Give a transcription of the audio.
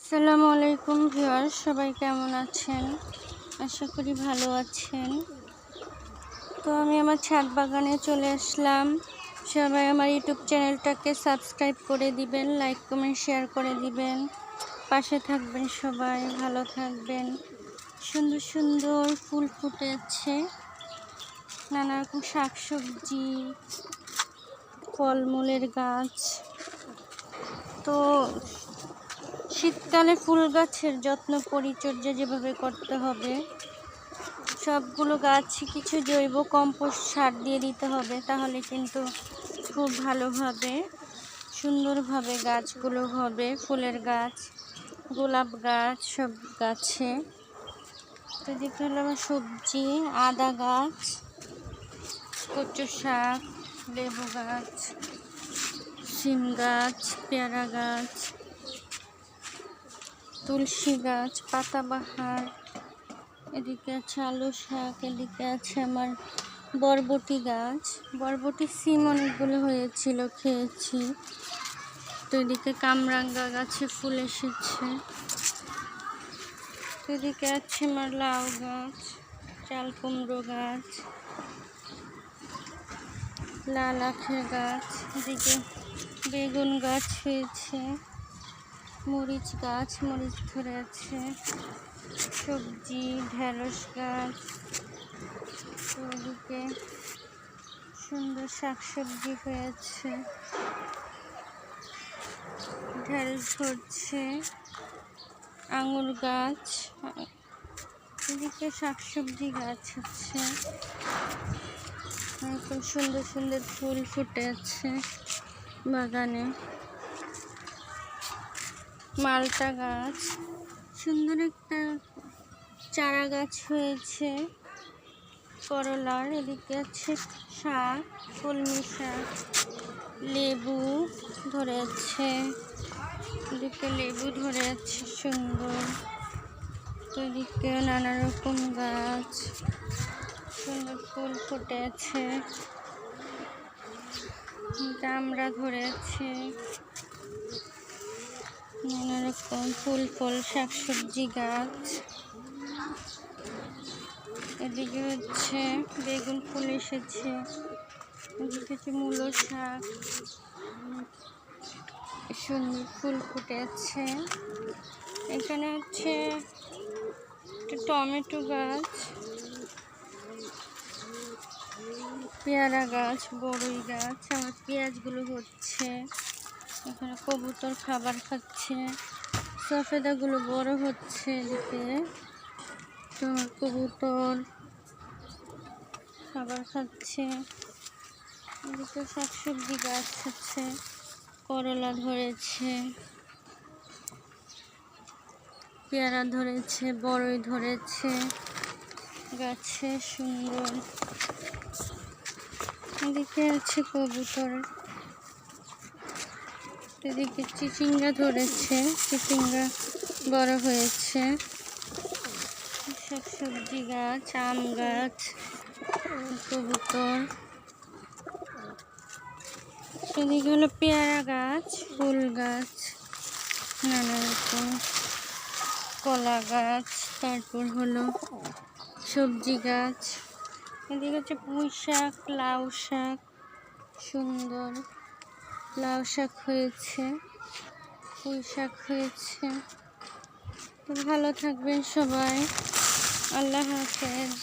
আসসালামু আলাইকুম ভিউয়ার্স, সবাই কেমন আছেন? আশা করি ভালো আছেন। তো আমি আমার ছাদ বাগানে চলে আসলাম। সবাই আমার ইউটিউব চ্যানেলটাকে সাবস্ক্রাইব করে দিবেন, লাইক কমেন্ট শেয়ার করে দিবেন, পাশে থাকবেন, সবাই ভালো থাকবেন। সুন্দর সুন্দর ফুল ফুটে আছে, নানা রকম শাকসবজি, ফলমূলের গাছ। তো শীতকালে ফুল গাছের যত্ন পরিচর্যা যেভাবে করতে হবে, সবগুলো গাছ কিছু জৈব কম্পোস্ট সার দিয়ে দিতে হবে, তাহলে কিন্তু খুব ভালোভাবে সুন্দরভাবে গাছগুলো হবে। ফুলের গাছ, গোলাপ গাছ, সব গাছে। তো দেখতে হলো আমার সবজি, আদা গাছ, কচু শাক, লেবু গাছ, সিম গাছ, পেয়ারা গাছ, তুলসী গাছ, পাতাবাহার, এদিকে আছে আলু শাক, এদিকে আছে আমার বরবটি গাছ। বরবটি সিম অনেকগুলো হয়েছিল, খেয়েছি। তো এদিকে কামরাঙ্গা গাছে ফুল এসেছে। তো এদিকে আছে আমার লাউ গাছ, চাল কুমড়ো গাছ, লাল আখের গাছ, এদিকে বেগুন গাছ হয়েছে, মরিচ গাছ, মরিচ ধরে আছে, সবজি, ঢেঁড়স গাছ, ওদিকে সুন্দর শাকসবজি হয়েছে, ঢেঁড়স ধরছে, আঙুর গাছ, এদিকে শাকসবজি গাছ হচ্ছে, খুব সুন্দর সুন্দর ফুল ফুটে আছে বাগানে। মালটা গাছ, সুন্দর একটা চারা গাছ হয়েছে করলার। এদিকে আছে শাক, কলমি শাক, লেবু ধরে আছে, এদিকে লেবু ধরে আছে সুন্দর। তো এদিকে নানা রকম গাছ, সুন্দর ফুল ফুটে আছে, জামড়া ধরে আছে, নানা রকম ফুল ফল শাকসবজি গাছ। এদিকে হচ্ছে বেগুন ফুল এসেছে, এদিকে হচ্ছে মূলো শাক, সুন্দর ফুল ফুটে আছে। এখানে হচ্ছে টমেটো গাছ, পেয়ারা গাছ, বড়ই গাছ। আমার পেঁয়াজগুলো হচ্ছে, এখানে কবুতর খাবার খাচ্ছে, সফেদাগুলো বড় হচ্ছে। এদিকে তোমার কবুতর খাবার খাচ্ছে। এদিকে শাকসবজি গাছ হচ্ছে, করলা ধরেছে, পেয়ারা ধরেছে, বড়ই ধরেছে গাছে সুন্দর। এদিকে আছে কবুতর, এদিকে চিচিঙ্গা ধরেছে, চিচিঙ্গা বড় হয়েছে, শাকসবজি গাছ, আম গাছ, কবুতর। এদিকে হলো পেয়ারা গাছ, ফুল গাছ, নানা রকম কলা গাছ, তারপর হলো সবজি গাছ। এদিকে হচ্ছে পুঁই শাক, লাউ শাক, সুন্দর লাউ শাক হয়েছে, পুঁই শাক হয়েছে। তো ভালো থাকবেন সবাই, আল্লাহ হাফেজ।